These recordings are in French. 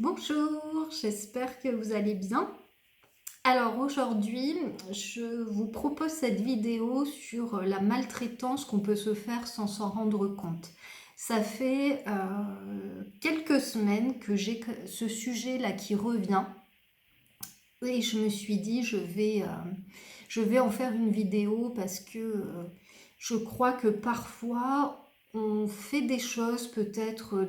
Bonjour, j'espère que vous allez bien. Alors aujourd'hui, je vous propose cette vidéo sur la maltraitance qu'on peut se faire sans s'en rendre compte. Ça fait quelques semaines que j'ai ce sujet-là qui revient et je me suis dit je vais en faire une vidéo parce que je crois que parfois on fait des choses peut-être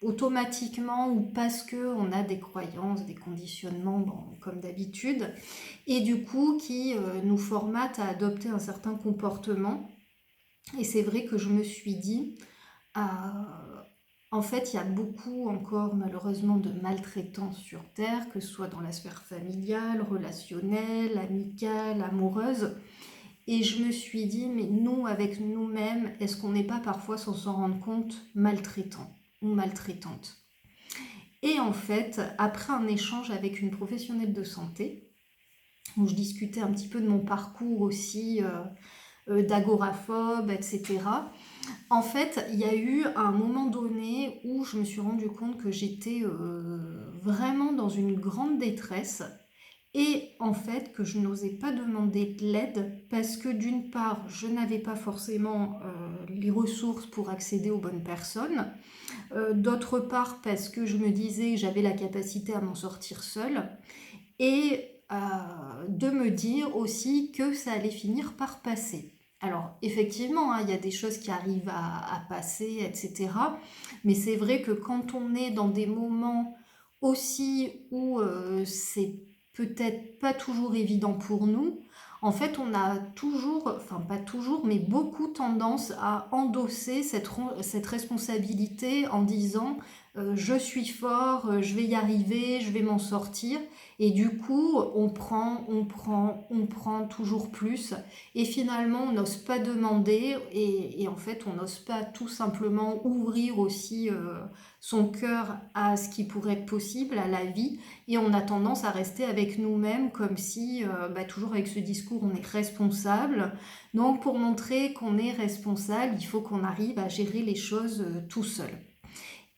automatiquement ou parce qu'on a des croyances, des conditionnements comme d'habitude et du coup qui nous formatent à adopter un certain comportement. Et c'est vrai que je me suis dit, euh, en fait, il y a beaucoup encore malheureusement de maltraitance sur Terre, que ce soit dans la sphère familiale, relationnelle, amicale, amoureuse. Et je me suis dit, mais nous, avec nous-mêmes, est-ce qu'on n'est pas parfois, sans s'en rendre compte, maltraitant ou maltraitante? Et en fait, après un échange avec une professionnelle de santé, où je discutais un petit peu de mon parcours aussi, d'agoraphobe, etc., en fait, il y a eu un moment donné où je me suis rendu compte que j'étais vraiment dans une grande détresse et en fait que je n'osais pas demander de l'aide parce que d'une part, je n'avais pas forcément les ressources pour accéder aux bonnes personnes, d'autre part parce que je me disais que j'avais la capacité à m'en sortir seule et de me dire aussi que ça allait finir par passer. Alors effectivement, hein, il y a des choses qui arrivent à passer, etc. Mais c'est vrai que quand on est dans des moments aussi où c'est peut-être pas toujours évident pour nous, en fait on a toujours, enfin pas toujours, mais beaucoup tendance à endosser cette responsabilité en disant je suis fort, je vais y arriver, je vais m'en sortir. Et du coup, on prend toujours plus. Et finalement, on n'ose pas demander. Et en fait, on n'ose pas tout simplement ouvrir aussi son cœur à ce qui pourrait être possible, à la vie. Et on a tendance à rester avec nous-mêmes comme si, toujours avec ce discours, on est responsable. Donc, pour montrer qu'on est responsable, il faut qu'on arrive à gérer les choses tout seul.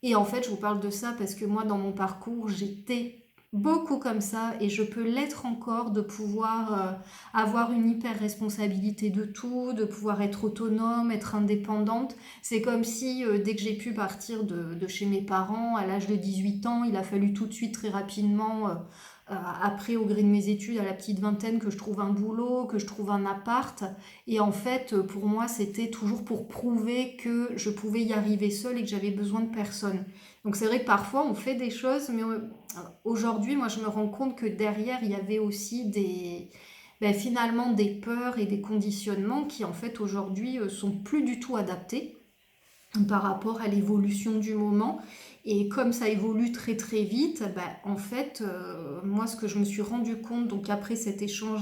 Et en fait, je vous parle de ça parce que moi, dans mon parcours, j'étais beaucoup comme ça et je peux l'être encore de pouvoir avoir une hyper responsabilité de tout, de pouvoir être autonome, être indépendante. C'est comme si dès que j'ai pu partir de chez mes parents à l'âge de 18 ans, il a fallu tout de suite très rapidement après au gré de mes études à la petite vingtaine que je trouve un boulot, que je trouve un appart. Et en fait, pour moi, c'était toujours pour prouver que je pouvais y arriver seule et que j'avais besoin de personne. Donc c'est vrai que parfois on fait des choses, mais aujourd'hui, moi je me rends compte que derrière, il y avait aussi finalement des peurs et des conditionnements qui en fait aujourd'hui sont plus du tout adaptés par rapport à l'évolution du moment. Et comme ça évolue très très vite, en fait, moi ce que je me suis rendu compte, donc après cet échange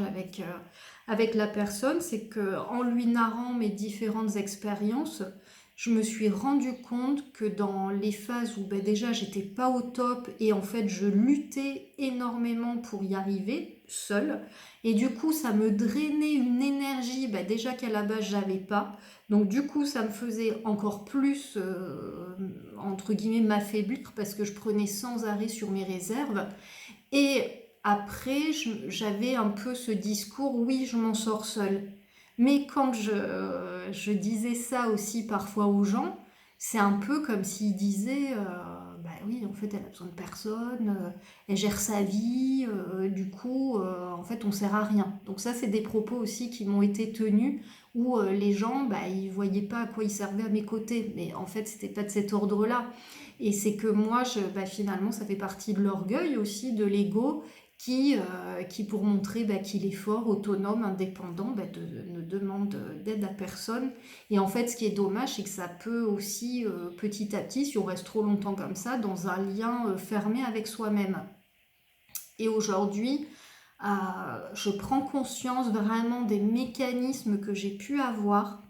avec la personne, c'est que en lui narrant mes différentes expériences, je me suis rendu compte que dans les phases où déjà j'étais pas au top et en fait je luttais énormément pour y arriver seule, et du coup ça me drainait une énergie déjà qu'à la base j'avais pas. Donc du coup, ça me faisait encore plus, entre guillemets, m'affaiblir parce que je prenais sans arrêt sur mes réserves. Et après, j'avais un peu ce discours, oui, je m'en sors seule. Mais quand je disais ça aussi parfois aux gens, c'est un peu comme s'ils disaient, oui, en fait, elle a besoin de personne, elle gère sa vie, du coup, en fait, on sert à rien. Donc ça, c'est des propos aussi qui m'ont été tenus où les gens, ils voyaient pas à quoi ils servaient à mes côtés. Mais en fait, c'était pas de cet ordre-là. Et c'est que moi, finalement, ça fait partie de l'orgueil aussi, de l'ego, qui pour montrer qu'il est fort, autonome, indépendant, ne demande d'aide à personne. Et en fait, ce qui est dommage, c'est que ça peut aussi, petit à petit, si on reste trop longtemps comme ça, dans un lien fermé avec soi-même. Et aujourd'hui, je prends conscience vraiment des mécanismes que j'ai pu avoir.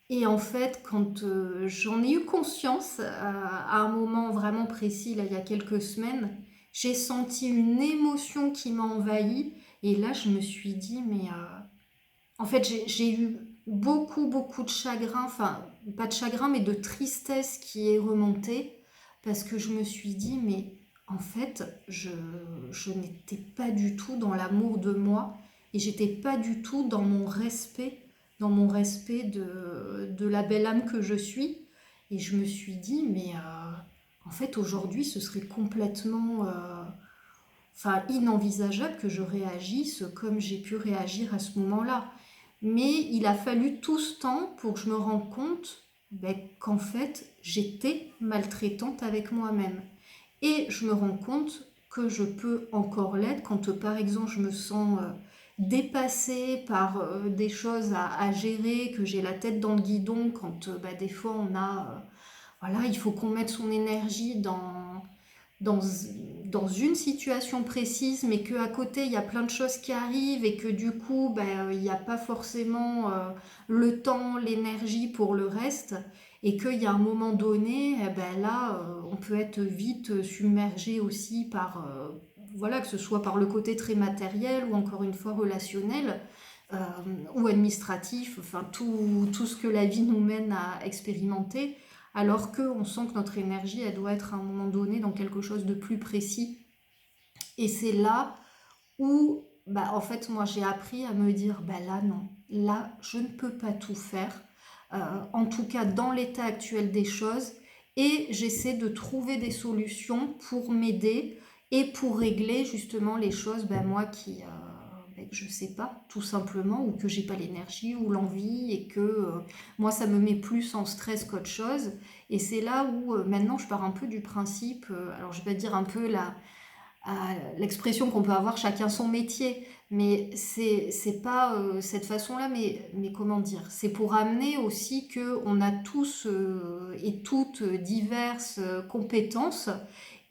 Et en fait, quand j'en ai eu conscience à un moment vraiment précis, là, il y a quelques semaines, j'ai senti une émotion qui m'a envahie. Et là, je me suis dit, mais en fait, j'ai eu beaucoup, beaucoup de chagrin, enfin, pas de chagrin, mais de tristesse qui est remontée, parce que je me suis dit, mais en fait, je n'étais pas du tout dans l'amour de moi et j'étais pas du tout dans mon respect de la belle âme que je suis. Et je me suis dit, mais en fait, aujourd'hui, ce serait complètement enfin, inenvisageable que je réagisse comme j'ai pu réagir à ce moment-là. Mais il a fallu tout ce temps pour que je me rende compte ben, qu'en fait, j'étais maltraitante avec moi-même. Et je me rends compte que je peux encore l'être quand, par exemple, je me sens dépassée par des choses à gérer, que j'ai la tête dans le guidon, quand bah, des fois on a, voilà, il faut qu'on mette son énergie dans, dans une situation précise, mais qu'à côté, il y a plein de choses qui arrivent et que du coup, ben, il n'y a pas forcément le temps, l'énergie pour le reste. Et qu'il y a un moment donné, eh ben là, on peut être vite submergé aussi par, voilà, que ce soit par le côté très matériel ou encore une fois relationnel euh, ou administratif, enfin tout ce que la vie nous mène à expérimenter alors qu'on sent que notre énergie, elle doit être à un moment donné dans quelque chose de plus précis. Et c'est là où, bah, en fait, moi, j'ai appris à me dire, bah là, non, là, je ne peux pas tout faire, en tout cas dans l'état actuel des choses, et j'essaie de trouver des solutions pour m'aider et pour régler justement les choses, bah, moi qui... que je sais pas, tout simplement, ou que j'ai pas l'énergie ou l'envie, et que moi ça me met plus en stress qu'autre chose. Et c'est là où maintenant je pars un peu du principe, alors je vais dire un peu l'expression qu'on peut avoir chacun son métier, mais c'est pas cette façon-là, mais comment dire, c'est pour amener aussi que on a tous et toutes diverses compétences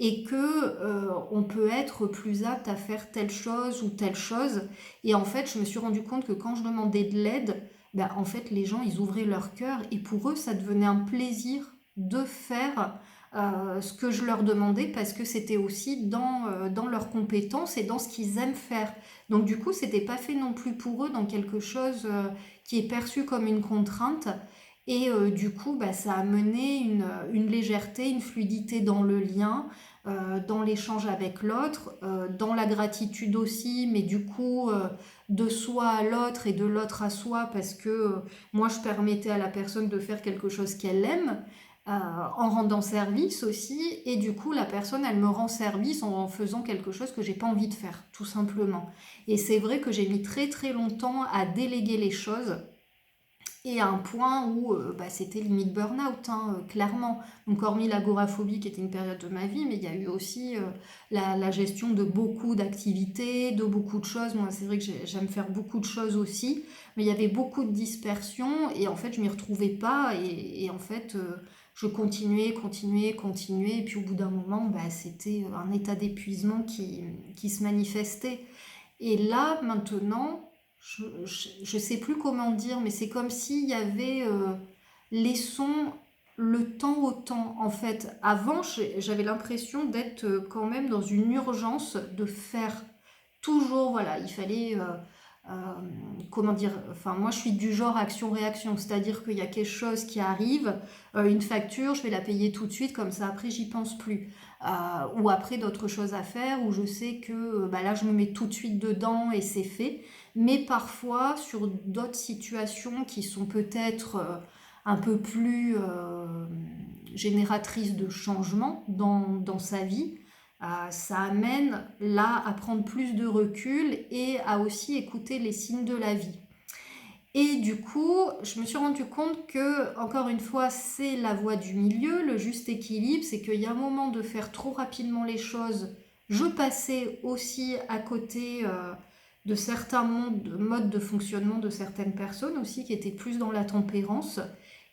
et que on peut être plus apte à faire telle chose ou telle chose. Et en fait, je me suis rendu compte que quand je demandais de l'aide, ben, en fait, les gens, ils ouvraient leur cœur et pour eux, ça devenait un plaisir de faire ce que je leur demandais parce que c'était aussi dans leurs compétences et dans ce qu'ils aiment faire. Donc du coup, c'était pas fait non plus pour eux dans quelque chose qui est perçu comme une contrainte. Et du coup, bah, ça a mené une légèreté, une fluidité dans le lien, dans l'échange avec l'autre, dans la gratitude aussi, mais du coup, de soi à l'autre et de l'autre à soi, parce que moi, je permettais à la personne de faire quelque chose qu'elle aime, en rendant service aussi, et du coup, la personne, elle me rend service en faisant quelque chose que j'ai pas envie de faire, tout simplement. Et c'est vrai que j'ai mis très très longtemps à déléguer les choses et à un point où bah, c'était limite burn-out, hein, clairement. Donc hormis l'agoraphobie qui était une période de ma vie, mais il y a eu aussi la gestion de beaucoup d'activités, de beaucoup de choses. Moi, c'est vrai que j'aime faire beaucoup de choses aussi, mais il y avait beaucoup de dispersion et en fait, je m'y retrouvais pas et en fait, je continuais, et puis au bout d'un moment, bah, c'était un état d'épuisement qui se manifestait. Et là, maintenant, je sais plus comment dire, mais c'est comme s'il y avait laissons le temps au temps. En fait, avant, j'avais l'impression d'être quand même dans une urgence de faire toujours, voilà, il fallait, euh, comment dire, enfin, moi je suis du genre action-réaction, c'est-à-dire qu'il y a quelque chose qui arrive, une facture, je vais la payer tout de suite, comme ça après j'y pense plus. Ou après d'autres choses à faire, où je sais que bah là je me mets tout de suite dedans et c'est fait. Mais parfois, sur d'autres situations qui sont peut-être un peu plus génératrices de changement dans sa vie, ça amène là à prendre plus de recul et à aussi écouter les signes de la vie. Et du coup, je me suis rendu compte que, encore une fois, c'est la voie du milieu, le juste équilibre, c'est qu'il y a un moment de faire trop rapidement les choses. Je passais aussi à côté de certains modes de fonctionnement de certaines personnes aussi qui étaient plus dans la tempérance.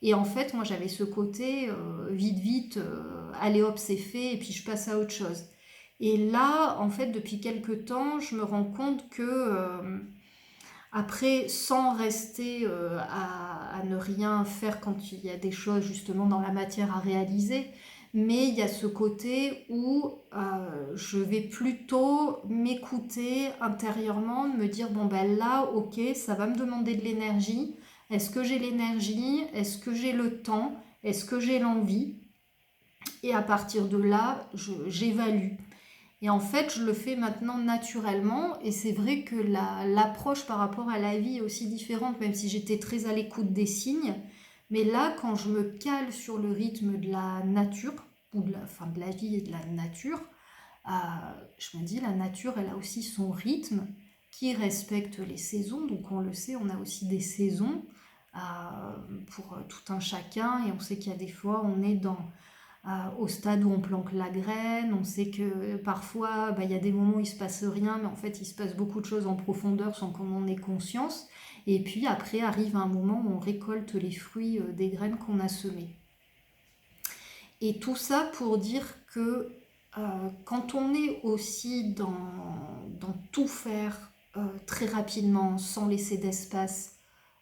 Et en fait, moi j'avais ce côté vite, allez hop, c'est fait, et puis je passe à autre chose. Et là, en fait, depuis quelques temps, je me rends compte que après, sans rester à ne rien faire quand il y a des choses justement dans la matière à réaliser, mais il y a ce côté où je vais plutôt m'écouter intérieurement, me dire bon ben là, ok, ça va me demander de l'énergie. Est-ce que j'ai l'énergie? Est-ce que j'ai le temps? Est-ce que j'ai l'envie? Et à partir de là, j'évalue. Et en fait, je le fais maintenant naturellement. Et c'est vrai que l'approche par rapport à la vie est aussi différente, même si j'étais très à l'écoute des signes. Mais là, quand je me cale sur le rythme de la nature, ou enfin, de la vie et de la nature, euh, je me dis, la nature, elle a aussi son rythme qui respecte les saisons. Donc on le sait, on a aussi des saisons euh, pour tout un chacun. Et on sait qu'il y a des fois, on est au stade où on planque la graine. On sait que parfois, il y a des moments où il se passe rien, mais en fait, il se passe beaucoup de choses en profondeur sans qu'on en ait conscience. Et puis après arrive un moment où on récolte les fruits des graines qu'on a semées. Et tout ça pour dire que quand on est aussi dans tout faire très rapidement, sans laisser d'espace,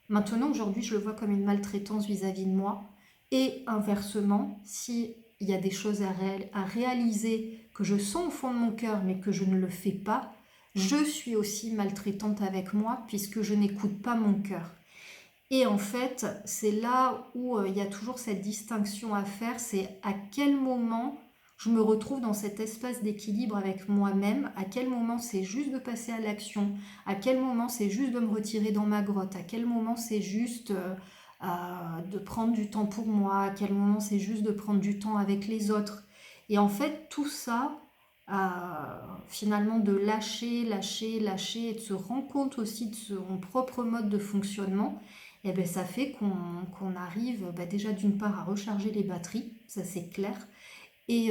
maintenant aujourd'hui je le vois comme une maltraitance vis-à-vis de moi, et inversement, si il y a des choses à réaliser que je sens au fond de mon cœur mais que je ne le fais pas, je suis aussi maltraitante avec moi puisque je n'écoute pas mon cœur. Et en fait, c'est là où il y a toujours cette distinction à faire, c'est à quel moment je me retrouve dans cet espace d'équilibre avec moi-même, à quel moment c'est juste de passer à l'action, à quel moment c'est juste de me retirer dans ma grotte, à quel moment c'est juste de prendre du temps pour moi, à quel moment c'est juste de prendre du temps avec les autres. Et en fait, tout ça, finalement de lâcher, lâcher, lâcher et de se rendre compte aussi de son propre mode de fonctionnement, et ben, ça fait qu'on arrive déjà d'une part à recharger les batteries, ça c'est clair, et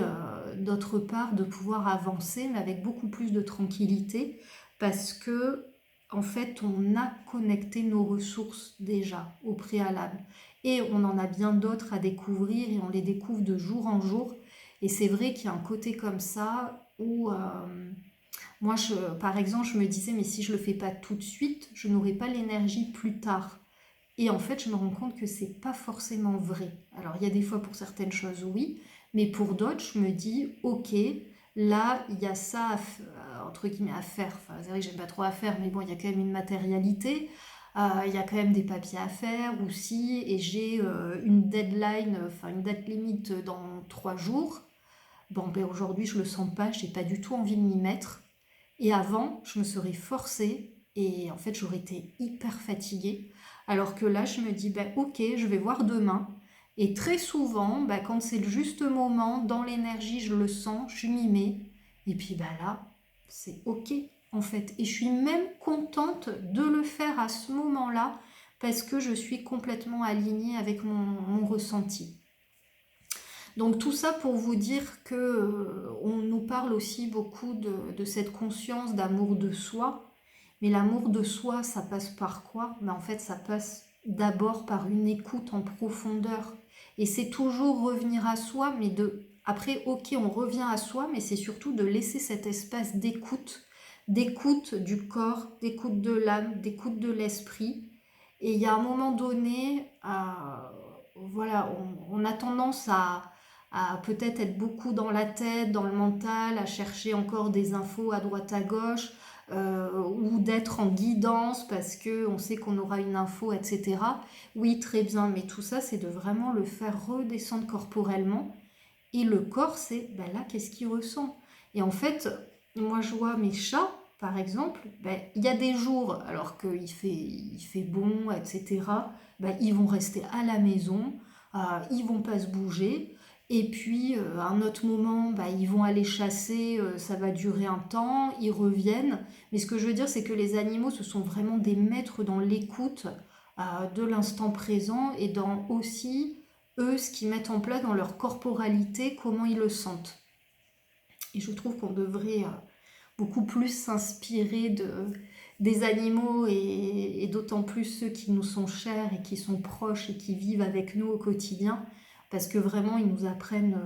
d'autre part de pouvoir avancer mais avec beaucoup plus de tranquillité parce que en fait on a connecté nos ressources déjà au préalable et on en a bien d'autres à découvrir et on les découvre de jour en jour. Et c'est vrai qu'il y a un côté comme ça où moi par exemple je me disais mais si je le fais pas tout de suite je n'aurai pas l'énergie plus tard. Et en fait, je me rends compte que c'est pas forcément vrai. Alors, il y a des fois pour certaines choses, oui, mais pour d'autres, je me dis, ok, là, il y a ça entre guillemets à faire. Enfin, c'est vrai que j'aime pas trop à faire, mais bon, il y a quand même une matérialité. Il y a quand même des papiers à faire aussi, et j'ai une deadline, enfin une date limite dans 3 jours. Bon, ben aujourd'hui, je le sens pas, j'ai pas du tout envie de m'y mettre. Et avant, je me serais forcée et en fait, j'aurais été hyper fatiguée. Alors que là, je me dis, bah, ok, je vais voir demain. Et très souvent, quand c'est le juste moment, dans l'énergie, je le sens, je m'y mets. Et puis là, c'est ok en fait. Et je suis même contente de le faire à ce moment-là parce que je suis complètement alignée avec mon ressenti. Donc tout ça pour vous dire que on nous parle aussi beaucoup de cette conscience d'amour de soi. Mais l'amour de soi, ça passe par quoi? En fait, ça passe d'abord par une écoute en profondeur. Et c'est toujours revenir à soi, mais après, ok, on revient à soi, mais c'est surtout de laisser cet espace d'écoute du corps, d'écoute de l'âme, d'écoute de l'esprit. Et il y a un moment donné, voilà, on a tendance à peut-être être beaucoup dans la tête, dans le mental, à chercher encore des infos à droite à gauche, ou d'être en guidance parce que on sait qu'on aura une info, etc. Oui, très bien, mais tout ça, c'est de vraiment le faire redescendre corporellement. Et le corps, c'est là, qu'est-ce qu'il ressent? Et en fait, moi, je vois mes chats, par exemple, il y a des jours, alors qu'il fait bon, etc., ils vont rester à la maison, ils vont pas se bouger. Et puis, à un autre moment, ils vont aller chasser, ça va durer un temps, ils reviennent. Mais ce que je veux dire, c'est que les animaux, ce sont vraiment des maîtres dans l'écoute de l'instant présent et dans aussi eux, ce qu'ils mettent en place dans leur corporalité, comment ils le sentent. Et je trouve qu'on devrait beaucoup plus s'inspirer des animaux et d'autant plus ceux qui nous sont chers et qui sont proches et qui vivent avec nous au quotidien, parce que vraiment, ils nous apprennent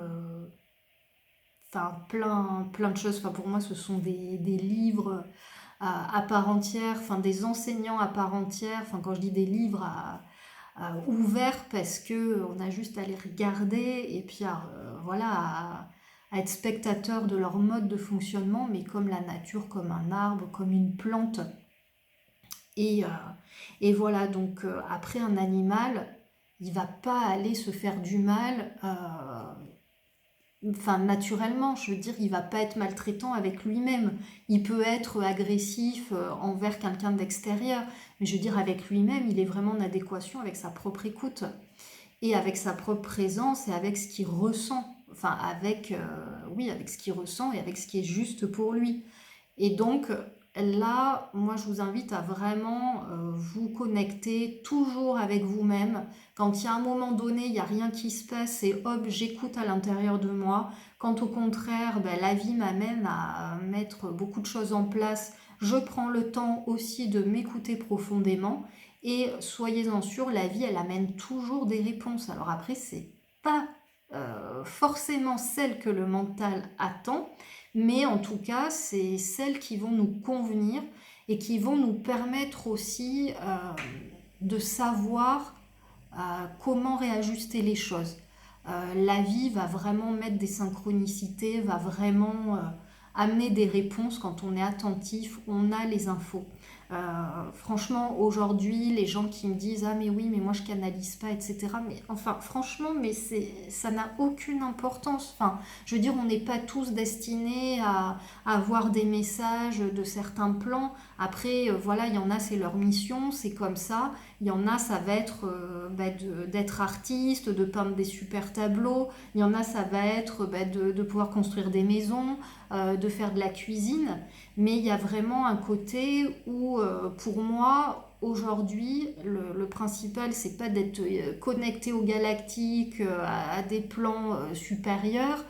plein de choses. Enfin, pour moi, ce sont des livres à part entière, enfin, des enseignants à part entière. Enfin, quand je dis des livres ouverts parce que on a juste à les regarder et puis voilà à être spectateur de leur mode de fonctionnement, mais comme la nature, comme un arbre, comme une plante. Et, euh, et voilà, donc après un animal, il va pas aller se faire du mal enfin naturellement, je veux dire, il va pas être maltraitant avec lui-même. Il peut être agressif envers quelqu'un d'extérieur, mais je veux dire, avec lui-même, il est vraiment en adéquation avec sa propre écoute et avec sa propre présence et avec ce qu'il ressent. Enfin, avec, oui, avec ce qu'il ressent et avec ce qui est juste pour lui. Et donc là, moi, je vous invite à vraiment vous connecter toujours avec vous-même. Quand il y a un moment donné, il n'y a rien qui se passe et hop, j'écoute à l'intérieur de moi. Quand au contraire, ben, la vie m'amène à mettre beaucoup de choses en place, je prends le temps aussi de m'écouter profondément. Et soyez-en sûrs, la vie, elle amène toujours des réponses. Alors après, c'est pas forcément celle que le mental attend, mais en tout cas, c'est celles qui vont nous convenir et qui vont nous permettre aussi de savoir comment réajuster les choses. La vie va vraiment mettre des synchronicités, va vraiment amener des réponses quand on est attentif, on a les infos. Franchement, aujourd'hui, les gens qui me disent ah mais oui, mais moi je canalise pas, etc. Mais enfin, franchement, mais ça n'a aucune importance. Enfin, je veux dire, on n'est pas tous destinés à avoir des messages de certains plans. Après, voilà, il y en a, c'est leur mission, c'est comme ça. Il y en a, ça va être d'être artiste, de peindre des super tableaux. Il y en a, ça va être de pouvoir construire des maisons, de faire de la cuisine. Mais il y a vraiment un côté où, pour moi, aujourd'hui, le principal, c'est pas d'être connecté aux galactiques, à des plans supérieurs.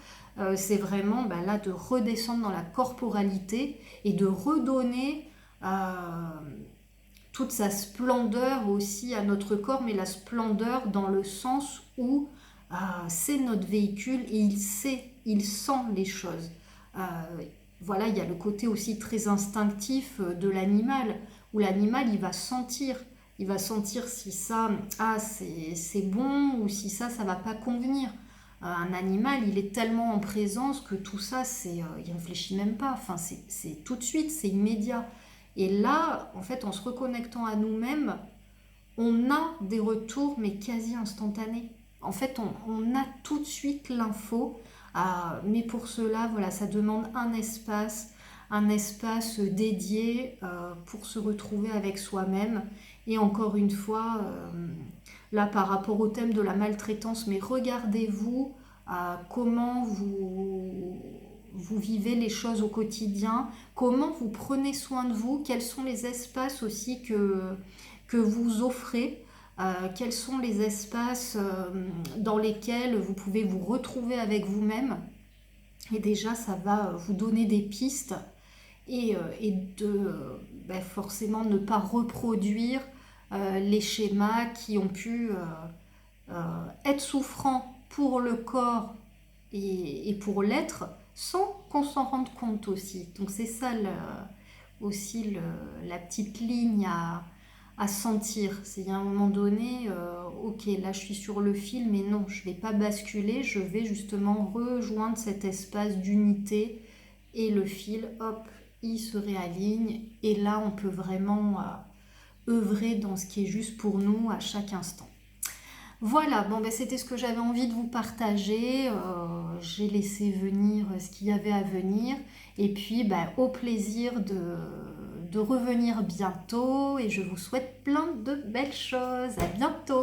C'est vraiment là de redescendre dans la corporalité et de redonner toute sa splendeur aussi à notre corps, mais la splendeur dans le sens où c'est notre véhicule et il sait, il sent les choses. Euh, voilà, il y a le côté aussi très instinctif de l'animal, où l'animal, il va sentir si ça, c'est bon, ou si ça va pas convenir. Un animal, il est tellement en présence que tout ça, il réfléchit même pas, enfin, c'est tout de suite, c'est immédiat. Et là, en fait, en se reconnectant à nous-mêmes, on a des retours, mais quasi instantanés. En fait, on a tout de suite l'info, mais pour cela, voilà, ça demande un espace dédié pour se retrouver avec soi-même. Et encore une fois, là, par rapport au thème de la maltraitance, mais regardez-vous comment vous vivez les choses au quotidien, comment vous prenez soin de vous, quels sont les espaces aussi que vous offrez, quels sont les espaces dans lesquels vous pouvez vous retrouver avec vous-même. Et déjà, ça va vous donner des pistes et de forcément ne pas reproduire les schémas qui ont pu être souffrants pour le corps et pour l'être sans qu'on s'en rende compte aussi. Donc c'est ça aussi la petite ligne à sentir. C'est à un moment donné, ok, là je suis sur le fil, mais non, je ne vais pas basculer, je vais justement rejoindre cet espace d'unité et le fil, hop, il se réaligne et là on peut vraiment œuvrer dans ce qui est juste pour nous à chaque instant. Voilà, bon ben c'était ce que j'avais envie de vous partager. J'ai laissé venir ce qu'il y avait à venir. Et puis ben, au plaisir de revenir bientôt. Et je vous souhaite plein de belles choses. À bientôt!